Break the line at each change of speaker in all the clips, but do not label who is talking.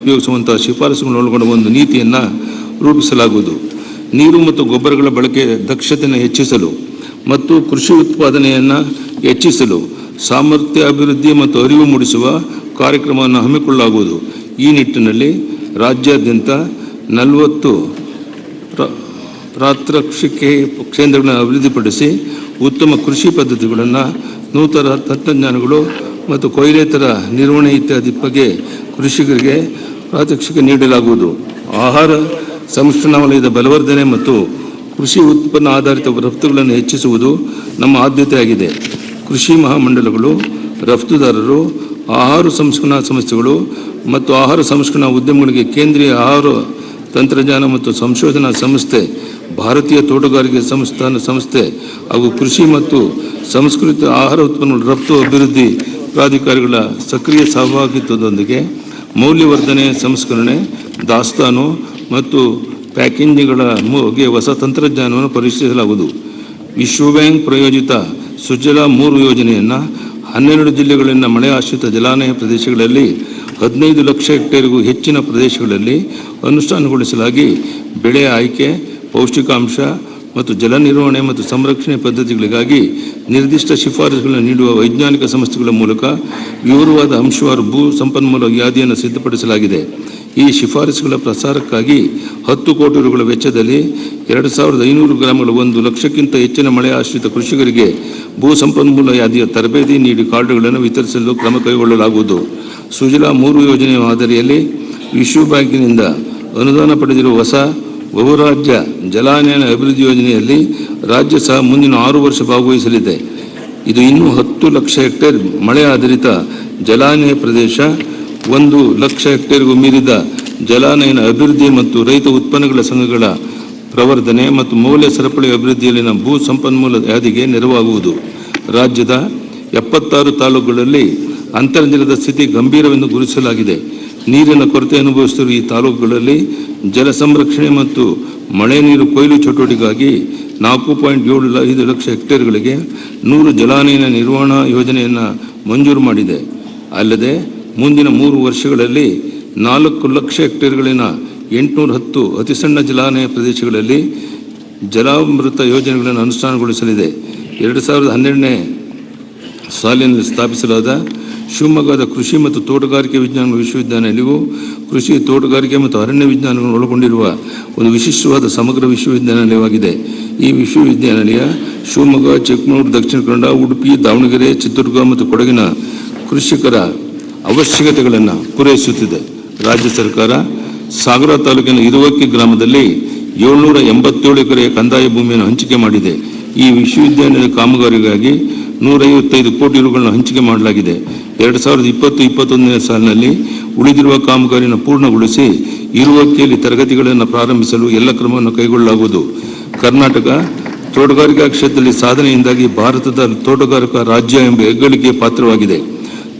ಉಪಯೋಗಿಸುವಂತಹ ಶಿಫಾರಸುಗಳನ್ನು ಒಳಗೊಂಡ ಒಂದು ನೀತಿಯನ್ನು ರೂಪಿಸಲಾಗುವುದು. ನೀರು ಮತ್ತು ಗೊಬ್ಬರಗಳ ಬಳಕೆ ದಕ್ಷತೆಯನ್ನು ಹೆಚ್ಚಿಸಲು ಮತ್ತು ಕೃಷಿ ಉತ್ಪಾದನೆಯನ್ನು ಹೆಚ್ಚಿಸಲು ಸಾಮರ್ಥ್ಯ ಅಭಿವೃದ್ಧಿ ಮತ್ತು ಅರಿವು ಮೂಡಿಸುವ ಕಾರ್ಯಕ್ರಮವನ್ನು ಹಮ್ಮಿಕೊಳ್ಳಲಾಗುವುದು. ಈ ನಿಟ್ಟಿನಲ್ಲಿ ರಾಜ್ಯಾದ್ಯಂತ 40 ಪ್ರಾತ್ಯಕ್ಷಿಕೆ ಕೇಂದ್ರಗಳನ್ನು ಅಭಿವೃದ್ಧಿಪಡಿಸಿ ಉತ್ತಮ ಕೃಷಿ ಪದ್ಧತಿಗಳನ್ನು, ನೂತನ ತಂತ್ರಜ್ಞಾನಗಳು ಮತ್ತು ಕೊಯ್ಲೇತರ ನಿರ್ವಹಣೆ ಇತ್ಯಾದಿ ಬಗ್ಗೆ ಕೃಷಿಕರಿಗೆ ಪ್ರಾತ್ಯಕ್ಷಿಕೆ ನೀಡಲಾಗುವುದು. ಆಹಾರ ಸಂಸ್ಕರಣಾ ವಲಯದ ಬಲವರ್ಧನೆ ಮತ್ತು ಕೃಷಿ ಉತ್ಪನ್ನ ಆಧಾರಿತ ರಫ್ತುಗಳನ್ನು ಹೆಚ್ಚಿಸುವುದು ನಮ್ಮ ಆದ್ಯತೆಯಾಗಿದೆ. ಕೃಷಿ ಮಹಾಮಂಡಲಗಳು, ರಫ್ತುದಾರರು, ಆಹಾರ ಸಂಸ್ಕರಣಾ ಸಂಸ್ಥೆಗಳು ಮತ್ತು ಆಹಾರ ಸಂಸ್ಕರಣಾ ಉದ್ಯಮಗಳಿಗೆ ಕೇಂದ್ರೀಯ ಆಹಾರ ತಂತ್ರಜ್ಞಾನ ಮತ್ತು ಸಂಶೋಧನಾ ಸಂಸ್ಥೆ, ಭಾರತೀಯ ತೋಟಗಾರಿಕೆ ಸಂಸ್ಥೆ ಹಾಗೂ ಕೃಷಿ ಮತ್ತು ಸಂಸ್ಕೃತ ಆಹಾರ ಉತ್ಪನ್ನಗಳ ರಫ್ತು ಅಭಿವೃದ್ಧಿ ಪ್ರಾಧಿಕಾರಗಳ ಸಕ್ರಿಯ ಸಹಭಾಗಿತ್ವದೊಂದಿಗೆ ಮೌಲ್ಯವರ್ಧನೆ, ಸಂಸ್ಕರಣೆ, ದಾಸ್ತಾನು ಮತ್ತು ಪ್ಯಾಕೇಜಿಂಗ್ಗಳ ಬಗ್ಗೆ ಹೊಸ ತಂತ್ರಜ್ಞಾನವನ್ನು ಪರಿಶೀಲಿಸಲಾಗುವುದು. ವಿಶ್ವ ಬ್ಯಾಂಕ್ ಪ್ರಾಯೋಜಿತ ಸುಜಲಾ 3 ಯೋಜನೆಯನ್ನು 12 ಜಿಲ್ಲೆಗಳಲ್ಲಿನ ಮಳೆ ಆಶ್ರಿತ ಜಲಾನಯ ಪ್ರದೇಶಗಳಲ್ಲಿ 15 ಲಕ್ಷ ಹೆಕ್ಟೇರ್ಗೂ ಹೆಚ್ಚಿನ ಪ್ರದೇಶಗಳಲ್ಲಿ ಅನುಷ್ಠಾನಗೊಳಿಸಲಾಗಿ ಬೆಳೆ ಆಯ್ಕೆ, ಪೌಷ್ಟಿಕಾಂಶ ಮತ್ತು ಜಲ ನಿರ್ವಹಣೆ ಮತ್ತು ಸಂರಕ್ಷಣೆ ಪದ್ಧತಿಗಳಿಗಾಗಿ ನಿರ್ದಿಷ್ಟ ಶಿಫಾರಸುಗಳನ್ನು ನೀಡುವ ವೈಜ್ಞಾನಿಕ ಸಂಸ್ಥೆಗಳ ಮೂಲಕ ವಿವರವಾದ ಅಂಶವಾರು ಭೂ ಸಂಪನ್ಮೂಲ ಯಾದಿಯನ್ನು ಸಿದ್ಧಪಡಿಸಲಾಗಿದೆ. ಈ ಶಿಫಾರಸುಗಳ ಪ್ರಸಾರಕ್ಕಾಗಿ 10 ಕೋಟಿ ರುಗಳ ವೆಚ್ಚದಲ್ಲಿ 2500 ಗ್ರಾಮಗಳ 1 ಲಕ್ಷಕ್ಕಿಂತ ಹೆಚ್ಚಿನ ಮಳೆ ಆಶ್ರಿತ ಕೃಷಿಕರಿಗೆ ಭೂ ಸಂಪನ್ಮೂಲ ಯಾದಿಯ ತರಬೇತಿ ನೀಡಿ ಕಾರ್ಡುಗಳನ್ನು ವಿತರಿಸಲು ಕ್ರಮ ಕೈಗೊಳ್ಳಲಾಗುವುದು. ಸುಜಲಾ 3 ಯೋಜನೆಯ ಮಾದರಿಯಲ್ಲಿ ವಿಶ್ವ ಬ್ಯಾಂಕಿನಿಂದ ಅನುದಾನ ಪಡೆದಿರುವ ಹೊಸ ಬಹುರಾಜ್ಯ ಜಲಾನಯನ ಅಭಿವೃದ್ಧಿ ಯೋಜನೆಯಲ್ಲಿ ರಾಜ್ಯ ಸಹ ಮುಂದಿನ 6 ವರ್ಷ ಭಾಗವಹಿಸಲಿದೆ. ಇದು ಇನ್ನೂ 10 ಲಕ್ಷ ಹೆಕ್ಟೇರ್ ಮಳೆ ಆಧಾರಿತ ಜಲಾನಯ ಪ್ರದೇಶ, 1 ಲಕ್ಷ ಹೆಕ್ಟೇರ್ಗೂ ಮೀರಿದ ಜಲಾನಯನ ಅಭಿವೃದ್ಧಿ ಮತ್ತು ರೈತ ಉತ್ಪನ್ನಗಳ ಸಂಘಗಳ ಪ್ರವರ್ಧನೆ ಮತ್ತು ಮೌಲ್ಯ ಸರಪಳಿ ಅಭಿವೃದ್ಧಿಯಲ್ಲಿನ ಭೂ ಸಂಪನ್ಮೂಲ ಯಾದಿಗೆ ನೆರವಾಗುವುದು. ರಾಜ್ಯದ 76 ತಾಲೂಕುಗಳಲ್ಲಿ ಅಂತರ್ಜಲದ ಸ್ಥಿತಿ ಗಂಭೀರವೆಂದು ಗುರುತಿಸಲಾಗಿದೆ. ನೀರಿನ ಕೊರತೆ ಅನುಭವಿಸುತ್ತಿರುವ ಈ ತಾಲೂಕುಗಳಲ್ಲಿ ಜಲ ಸಂರಕ್ಷಣೆ ಮತ್ತು ಮಳೆ ನೀರು ಕೊಯ್ಲು ಚಟುವಟಿಕೆಗಾಗಿ 4.75 ಲಕ್ಷ ಹೆಕ್ಟೇರ್ಗಳಿಗೆ 100 ಜಲಾನಯನ ನಿರ್ವಹಣಾ ಯೋಜನೆಯನ್ನು ಮಂಜೂರು ಮಾಡಿದೆ. ಅಲ್ಲದೆ ಮುಂದಿನ 3 ವರ್ಷಗಳಲ್ಲಿ 4 ಲಕ್ಷ ಹೆಕ್ಟೇರ್ಗಳಿನ 810 ಅತಿಸಣ್ಣ ಜಲಾನಯ ಪ್ರದೇಶಗಳಲ್ಲಿ ಜಲಾಮೃತ ಯೋಜನೆಗಳನ್ನು ಅನುಷ್ಠಾನಗೊಳಿಸಲಿದೆ. 2012ನೇ ಸಾಲಿನಲ್ಲಿ ಸ್ಥಾಪಿಸಲಾದ ಶಿವಮೊಗ್ಗದ ಕೃಷಿ ಮತ್ತು ತೋಟಗಾರಿಕೆ ವಿಜ್ಞಾನ ವಿಶ್ವವಿದ್ಯಾನಿಲಯವು ಕೃಷಿ, ತೋಟಗಾರಿಕೆ ಮತ್ತು ಅರಣ್ಯ ವಿಜ್ಞಾನಗಳನ್ನು ಒಳಗೊಂಡಿರುವ ಒಂದು ವಿಶಿಷ್ಟವಾದ ಸಮಗ್ರ ವಿಶ್ವವಿದ್ಯಾನಿಲಯವಾಗಿದೆ. ಈ ವಿಶ್ವವಿದ್ಯಾನಿಲಯ ಶಿವಮೊಗ್ಗ, ಚಿಕ್ಕಮಗಳೂರು, ದಕ್ಷಿಣ ಕನ್ನಡ, ಉಡುಪಿ, ದಾವಣಗೆರೆ, ಚಿತ್ರದುರ್ಗ ಮತ್ತು ಕೊಡಗಿನ ಕೃಷಿಕರ ಅವಶ್ಯಕತೆಗಳನ್ನು ಪೂರೈಸುತ್ತಿದೆ. ರಾಜ್ಯ ಸರ್ಕಾರ ಸಾಗರ ತಾಲೂಕಿನ ಇರುವಕ್ಕಿ ಗ್ರಾಮದಲ್ಲಿ 787 ಎಕರೆ ಕಂದಾಯ ಭೂಮಿಯನ್ನು ಹಂಚಿಕೆ ಮಾಡಿದೆ. ಈ ವಿಶ್ವವಿದ್ಯಾನಿಲಯದ ಕಾಮಗಾರಿಗಾಗಿ 155 ಕೋಟಿ ರುಗಳನ್ನು ಹಂಚಿಕೆ ಮಾಡಲಾಗಿದೆ. 2020-21ನೇ ಸಾಲಿನಲ್ಲಿ ಉಳಿದಿರುವ ಕಾಮಗಾರಿಯನ್ನು ಪೂರ್ಣಗೊಳಿಸಿ ಇರುವಕ್ಕಿಯಲ್ಲಿ ತರಗತಿಗಳನ್ನು ಪ್ರಾರಂಭಿಸಲು ಎಲ್ಲ ಕ್ರಮವನ್ನು ಕೈಗೊಳ್ಳಲಾಗುವುದು. ಕರ್ನಾಟಕ ತೋಟಗಾರಿಕಾ ಕ್ಷೇತ್ರದಲ್ಲಿ ಸಾಧನೆಯಿಂದಾಗಿ ಭಾರತದ ತೋಟಗಾರಿಕಾ ರಾಜ್ಯ ಎಂಬ ಹೆಗ್ಗಳಿಕೆಗೆ ಪಾತ್ರವಾಗಿದೆ.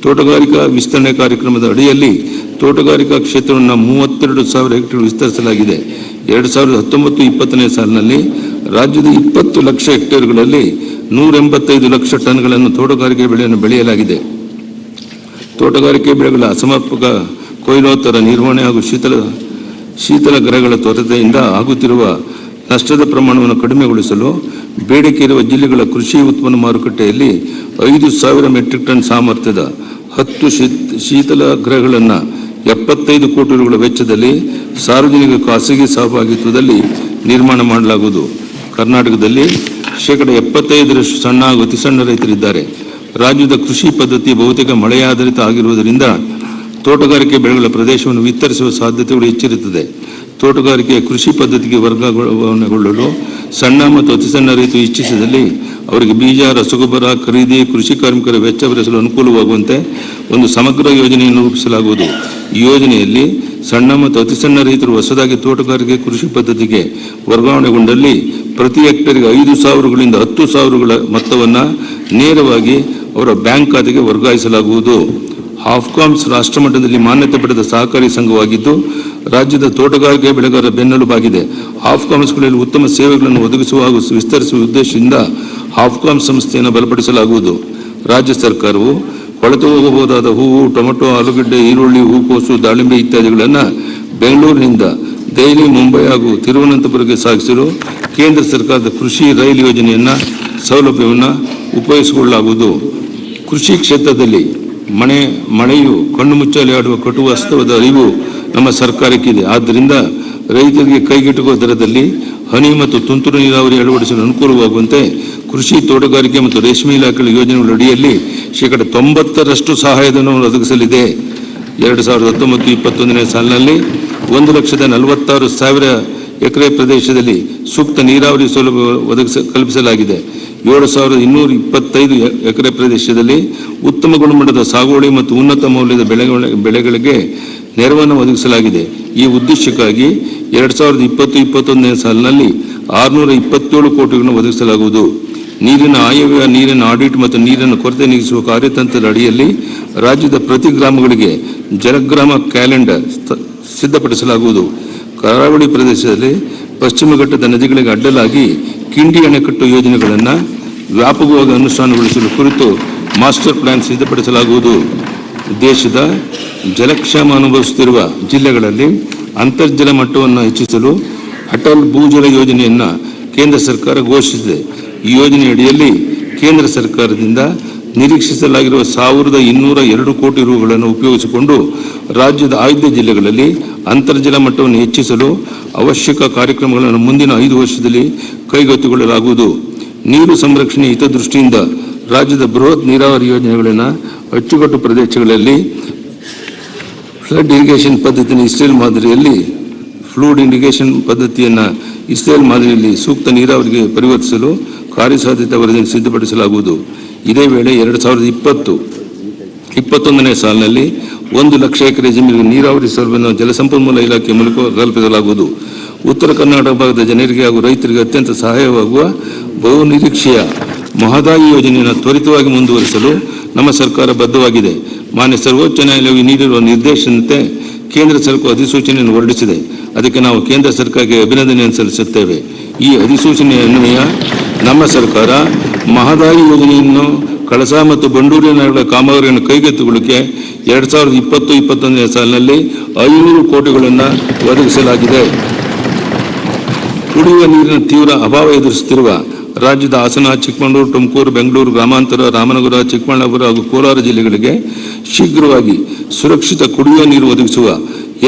ತೋಟಗಾರಿಕಾ ವಿಸ್ತರಣೆ ಕಾರ್ಯಕ್ರಮದ ಅಡಿಯಲ್ಲಿ ತೋಟಗಾರಿಕಾ ಕ್ಷೇತ್ರವನ್ನು 32,000 ಹೆಕ್ಟೇರ್ ವಿಸ್ತರಿಸಲಾಗಿದೆ. 2019-20ನೇ ಸಾಲಿನಲ್ಲಿ ರಾಜ್ಯದ 20 ಲಕ್ಷ ಹೆಕ್ಟೇರ್ಗಳಲ್ಲಿ 185 ಲಕ್ಷ ಟನ್ಗಳನ್ನು ತೋಟಗಾರಿಕೆ ಬೆಳೆಯನ್ನು ಬೆಳೆಯಲಾಗಿದೆ. ತೋಟಗಾರಿಕೆ ಬೆಳೆಗಳ ಅಸಮರ್ಪಕ ಕೊಯ್ಲೋತ್ತರ ನಿರ್ವಹಣೆ ಹಾಗೂ ಶೀತಲ ಗ್ರಹಗಳ ಕೊರತೆಯಿಂದ ಆಗುತ್ತಿರುವ ನಷ್ಟದ ಪ್ರಮಾಣವನ್ನು ಕಡಿಮೆಗೊಳಿಸಲು ಬೇಡಿಕೆ ಇರುವ ಜಿಲ್ಲೆಗಳ ಕೃಷಿ ಉತ್ಪನ್ನ ಮಾರುಕಟ್ಟೆಯಲ್ಲಿ 5,000 ಮೆಟ್ರಿಕ್ ಟನ್ ಸಾಮರ್ಥ್ಯದ 10 ಶೀತಲ ಗ್ರಹಗಳನ್ನು 75 ಕೋಟಿ ರುಗಳ ವೆಚ್ಚದಲ್ಲಿ ಸಾರ್ವಜನಿಕ ಖಾಸಗಿ ಸಹಭಾಗಿತ್ವದಲ್ಲಿ ನಿರ್ಮಾಣ ಮಾಡಲಾಗುವುದು. ಕರ್ನಾಟಕದಲ್ಲಿ 75% ಸಣ್ಣ ಹಾಗೂ ಅತಿ ಸಣ್ಣ ರೈತರಿದ್ದಾರೆ. ರಾಜ್ಯದ ಕೃಷಿ ಪದ್ಧತಿ ಬಹುತೇಕ ಮಳೆಯಾಧಾರಿತ ಆಗಿರುವುದರಿಂದ ತೋಟಗಾರಿಕೆ ಬೆಳೆಗಳ ಪ್ರದೇಶವನ್ನು ವಿಸ್ತರಿಸುವ ಸಾಧ್ಯತೆಗಳು ಹೆಚ್ಚಿರುತ್ತದೆ. ತೋಟಗಾರಿಕೆಯ ಕೃಷಿ ಪದ್ಧತಿಗೆ ವರ್ಗಾವಣೆಗೊಳ್ಳಲು ಸಣ್ಣ ಮತ್ತು ಅತಿ ಸಣ್ಣ ರೈತರು ಇಚ್ಛಿಸಿದಲ್ಲಿ ಅವರಿಗೆ ಬೀಜ, ರಸಗೊಬ್ಬರ ಖರೀದಿ, ಕೃಷಿ ಕಾರ್ಮಿಕರ ವೆಚ್ಚ ಭರಿಸಲು ಅನುಕೂಲವಾಗುವಂತೆ ಒಂದು ಸಮಗ್ರ ಯೋಜನೆಯನ್ನು ರೂಪಿಸಲಾಗುವುದು. ಈ ಯೋಜನೆಯಲ್ಲಿ ಸಣ್ಣ ಮತ್ತು ಅತಿ ಸಣ್ಣ ರೈತರು ಹೊಸದಾಗಿ ತೋಟಗಾರಿಕೆ ಕೃಷಿ ಪದ್ಧತಿಗೆ ವರ್ಗಾವಣೆಗೊಂಡಲ್ಲಿ ಪ್ರತಿ ಹೆಕ್ಟೇರ್ಗೆ 5,000ಗಳಿಂದ 10,000ಗಳ ಮೊತ್ತವನ್ನು ನೇರವಾಗಿ ಅವರ ಬ್ಯಾಂಕ್ ಖಾತೆಗೆ ವರ್ಗಾಯಿಸಲಾಗುವುದು. ಹಾಫ್ಕಾಮ್ಸ್ ರಾಷ್ಟ್ರಮಟ್ಟದಲ್ಲಿ ಮಾನ್ಯತೆ ಪಡೆದ ಸಹಕಾರಿ ಸಂಘವಾಗಿದ್ದು ರಾಜ್ಯದ ತೋಟಗಾರಿಕೆ ಬೆಳೆಗಾರರ ಬೆನ್ನೆಲುಬಾಗಿದೆ. ಹಾಫ್ಕಾಮ್ಸ್ಗಳಲ್ಲಿ ಉತ್ತಮ ಸೇವೆಗಳನ್ನು ಒದಗಿಸುವ ಹಾಗೂ ವಿಸ್ತರಿಸುವ ಉದ್ದೇಶದಿಂದ ಹಾಫ್ಕಾಮ್ಸ್ ಸಂಸ್ಥೆಯನ್ನು ಬಲಪಡಿಸಲಾಗುವುದು. ರಾಜ್ಯ ಸರ್ಕಾರವು ಕೊಳೆತು ಹೋಗಬಹುದಾದ ಹೂವು, ಟೊಮೆಟೊ, ಆಲೂಗಡ್ಡೆ, ಈರುಳ್ಳಿ, ಹೂಕೋಸು, ದಾಳಿಂಬೆ ಇತ್ಯಾದಿಗಳನ್ನು ಬೆಂಗಳೂರಿನಿಂದ ದೆಹಲಿ, ಮುಂಬೈ ಹಾಗೂ ತಿರುವನಂತಪುರಕ್ಕೆ ಸಾಗಿಸಲು ಕೇಂದ್ರ ಸರ್ಕಾರದ ಕೃಷಿ ರೈಲು ಯೋಜನೆಯನ್ನು ಸೌಲಭ್ಯವನ್ನು ಉಪಯೋಗಿಸಿಕೊಳ್ಳಲಾಗುವುದು. ಕೃಷಿ ಕ್ಷೇತ್ರದಲ್ಲಿ ಮಳೆಯು ಕಣ್ಣು ಮುಚ್ಚಾಲೆ ಆಡುವ ಕಟು ವಾಸ್ತವದ ಅರಿವು ನಮ್ಮ ಸರ್ಕಾರಕ್ಕಿದೆ. ಆದ್ದರಿಂದ ರೈತರಿಗೆ ಕೈಗೆಟುಕುವ ದರದಲ್ಲಿ ಹನಿ ಮತ್ತು ತುಂತುರು ನೀರಾವರಿ ಅಳವಡಿಸಲು ಅನುಕೂಲವಾಗುವಂತೆ ಕೃಷಿ, ತೋಟಗಾರಿಕೆ ಮತ್ತು ರೇಷ್ಮೆ ಇಲಾಖೆಗಳ ಯೋಜನೆಗಳ ಅಡಿಯಲ್ಲಿ 90% ಸಹಾಯಧನವನ್ನು ಒದಗಿಸಲಿದೆ. 2019-21ನೇ ಸಾಲಿನಲ್ಲಿ 1,46,000 ಎಕರೆ ಪ್ರದೇಶದಲ್ಲಿ ಸೂಕ್ತ ನೀರಾವರಿ ಸೌಲಭ್ಯ ಕಲ್ಪಿಸಲಾಗಿದೆ. 7,225 ಎಕರೆ ಪ್ರದೇಶದಲ್ಲಿ ಉತ್ತಮ ಗುಣಮಟ್ಟದ ಸಾಗುವಳಿ ಮತ್ತು ಉನ್ನತ ಮೌಲ್ಯದ ಬೆಳೆಗಳಿಗೆ ನೆರವನ್ನು ಒದಗಿಸಲಾಗಿದೆ. ಈ ಉದ್ದೇಶಕ್ಕಾಗಿ 2020-21ನೇ ಸಾಲಿನಲ್ಲಿ 627 ಕೋಟಿಗಳನ್ನು ಒದಗಿಸಲಾಗುವುದು. ನೀರಿನ ಆಯವ್ಯಯ, ನೀರಿನ ಆಡಿಟ್ ಮತ್ತು ನೀರಿನ ಕೊರತೆ ನೀಗಿಸುವ ಕಾರ್ಯತಂತ್ರದ ಅಡಿಯಲ್ಲಿ ರಾಜ್ಯದ ಪ್ರತಿ ಗ್ರಾಮಗಳಿಗೆ ಜಲಗ್ರಾಮ ಕ್ಯಾಲೆಂಡರ್ ಸಿದ್ಧಪಡಿಸಲಾಗುವುದು. ಕರಾವಳಿ ಪ್ರದೇಶದಲ್ಲಿ ಪಶ್ಚಿಮ ಘಟ್ಟದ ನದಿಗಳಿಗೆ ಅಡ್ಡಲಾಗಿ ಕಿಂಡಿ ಅಣೆಕಟ್ಟು ಯೋಜನೆಗಳನ್ನು ವ್ಯಾಪಕವಾಗಿ ಅನುಷ್ಠಾನಗೊಳಿಸಲು ಕುರಿತು ಮಾಸ್ಟರ್ ಪ್ಲಾನ್ ಸಿದ್ಧಪಡಿಸಲಾಗುವುದು. ದೇಶದ ಜಲಕ್ಷಾಮ ಅನುಭವಿಸುತ್ತಿರುವ ಜಿಲ್ಲೆಗಳಲ್ಲಿ ಅಂತರ್ಜಲ ಮಟ್ಟವನ್ನು ಹೆಚ್ಚಿಸಲು ಅಟಲ್ ಭೂಜಲ ಯೋಜನೆಯನ್ನು ಕೇಂದ್ರ ಸರ್ಕಾರ ಘೋಷಿಸಿದೆ. ಈ ಯೋಜನೆಯಡಿಯಲ್ಲಿ ಕೇಂದ್ರ ಸರ್ಕಾರದಿಂದ ನಿರೀಕ್ಷಿಸಲಾಗಿರುವ 1,202 ಕೋಟಿ ರೂಗಳನ್ನು ಉಪಯೋಗಿಸಿಕೊಂಡು ರಾಜ್ಯದ ಆಯ್ದ ಜಿಲ್ಲೆಗಳಲ್ಲಿ ಅಂತರ್ಜಲ ಮಟ್ಟವನ್ನು ಹೆಚ್ಚಿಸಲು ಅವಶ್ಯಕ ಕಾರ್ಯಕ್ರಮಗಳನ್ನು ಮುಂದಿನ 5 ವರ್ಷದಲ್ಲಿ ಕೈಗೆತ್ತಿಕೊಳ್ಳಲಾಗುವುದು. ನೀರು ಸಂರಕ್ಷಣೆ ಹಿತದೃಷ್ಟಿಯಿಂದ ರಾಜ್ಯದ ಬೃಹತ್ ನೀರಾವರಿ ಯೋಜನೆಗಳನ್ನು ಅಚ್ಚುಕಟ್ಟು ಪ್ರದೇಶಗಳಲ್ಲಿ ಫ್ಲಡ್ ಇರಿಗೇಷನ್ ಪದ್ಧತಿಯನ್ನು ಇಸ್ರೇಲ್ ಮಾದರಿಯಲ್ಲಿ ಸೂಕ್ತ ನೀರಾವರಿಗೆ ಪರಿವರ್ತಿಸಲು ಕಾರ್ಯಸಾಧ್ಯತಾ ವರದಿಯನ್ನು ಸಿದ್ಧಪಡಿಸಲಾಗುವುದು. ಇದೇ ವೇಳೆ 2020-21ನೇ ಸಾಲಿನಲ್ಲಿ 1 ಲಕ್ಷ ಎಕರೆ ಜಮೀನಿಗೆ ನೀರಾವರಿ ಸೌಲಭ್ಯವನ್ನು ಜಲಸಂಪನ್ಮೂಲ ಇಲಾಖೆ ಮೂಲಕ ಕಲ್ಪಿಸಲಾಗುವುದು. ಉತ್ತರ ಕರ್ನಾಟಕ ಭಾಗದ ಜನರಿಗೆ ಹಾಗೂ ರೈತರಿಗೆ ಅತ್ಯಂತ ಸಹಾಯವಾಗುವ ಬಹುನಿರೀಕ್ಷೆಯ ಮಹದಾಯಿ ಯೋಜನೆಯನ್ನು ತ್ವರಿತವಾಗಿ ಮುಂದುವರಿಸಲು ನಮ್ಮ ಸರ್ಕಾರ ಬದ್ಧವಾಗಿದೆ. ಮಾನ್ಯ ಸರ್ವೋಚ್ಚ ನ್ಯಾಯಾಲಯವು ನೀಡಿರುವ ನಿರ್ದೇಶನದಂತೆ ಕೇಂದ್ರ ಸರ್ಕಾರ ಅಧಿಸೂಚನೆಯನ್ನು ಹೊರಡಿಸಿದೆ. ಅದಕ್ಕೆ ನಾವು ಕೇಂದ್ರ ಸರ್ಕಾರಕ್ಕೆ ಅಭಿನಂದನೆಯನ್ನು ಸಲ್ಲಿಸುತ್ತೇವೆ. ಈ ಅಧಿಸೂಚನೆಯ ಅನ್ವಯ ನಮ್ಮ ಸರ್ಕಾರ ಮಹದಾಯಿ ಯೋಜನೆಯನ್ನು ಕಳಸಾ ಮತ್ತು ಬಂಡೂರಿನ ಕಾಮಗಾರಿಯನ್ನು ಕೈಗೆತ್ತಿಕೊಳ್ಳಕ್ಕೆ 2020-21ನೇ ಸಾಲಿನಲ್ಲಿ 500 ಕೋಟಿಗಳನ್ನು ಒದಗಿಸಲಾಗಿದೆ. ಕುಡಿಯುವ ನೀರಿನ ತೀವ್ರ ಅಭಾವ ಎದುರಿಸುತ್ತಿರುವ ರಾಜ್ಯದ ಹಾಸನ, ಚಿಕ್ಕಮಗಳೂರು, ತುಮಕೂರು, ಬೆಂಗಳೂರು ಗ್ರಾಮಾಂತರ, ರಾಮನಗರ, ಚಿಕ್ಕಬಳ್ಳಾಪುರ ಹಾಗೂ ಕೋಲಾರ ಜಿಲ್ಲೆಗಳಿಗೆ ಶೀಘ್ರವಾಗಿ ಸುರಕ್ಷಿತ ಕುಡಿಯುವ ನೀರು ಒದಗಿಸುವ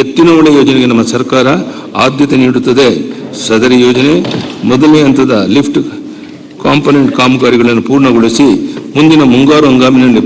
ಎತ್ತಿನಹೊಳೆ ಯೋಜನೆಗೆ ನಮ್ಮ ಸರ್ಕಾರ ಆದ್ಯತೆ ನೀಡುತ್ತದೆ. ಸದರಿ ಯೋಜನೆ ಮೊದಲನೇ ಹಂತದ ಲಿಫ್ಟ್ ಕಾಂಪೊನೆಂಟ್ ಕಾಮಗಾರಿಗಳನ್ನು ಪೂರ್ಣಗೊಳಿಸಿ ಮುಂದಿನ ಮುಂಗಾರು ಹಂಗಾಮಿನಲ್ಲಿ